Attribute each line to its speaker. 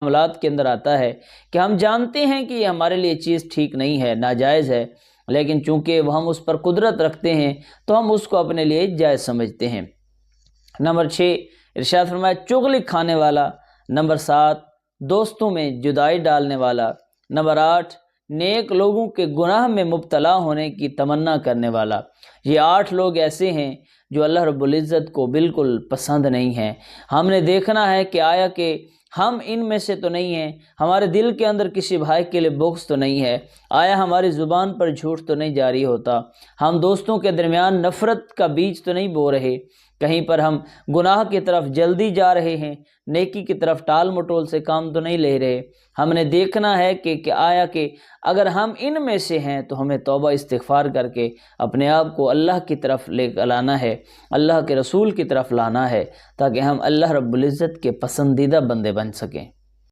Speaker 1: معاملات کے اندر آتا ہے کہ ہم جانتے ہیں کہ یہ ہمارے لیے چیز ٹھیک نہیں ہے، ناجائز ہے، لیکن چونکہ ہم اس پر قدرت رکھتے ہیں تو ہم اس کو اپنے لیے جائز سمجھتے ہیں۔ نمبر 6، ارشاد فرمایا چغلی کھانے والا۔ نمبر 7، دوستوں میں جدائی ڈالنے والا۔ نمبر 8، نیک لوگوں کے گناہ میں مبتلا ہونے کی تمنا کرنے والا۔ یہ 8 لوگ ایسے ہیں جو اللہ رب العزت کو بالکل پسند نہیں ہیں۔ ہم نے دیکھنا ہے کہ آیا کہ ہم ان میں سے تو نہیں ہیں، ہمارے دل کے اندر کسی بھائی کے لیے بغض تو نہیں ہے، آیا ہماری زبان پر جھوٹ تو نہیں جاری ہوتا، ہم دوستوں کے درمیان نفرت کا بیج تو نہیں بو رہے، کہیں پر ہم گناہ کی طرف جلدی جا رہے ہیں، نیکی کی طرف ٹال مٹول سے کام تو نہیں لے رہے۔ ہم نے دیکھنا ہے کہ آیا کہ اگر ہم ان میں سے ہیں تو ہمیں توبہ استغفار کر کے اپنے آپ کو اللہ کی طرف لے لانا ہے، اللہ کے رسول کی طرف لانا ہے، تاکہ ہم اللہ رب العزت کے پسندیدہ بندے بن سکیں۔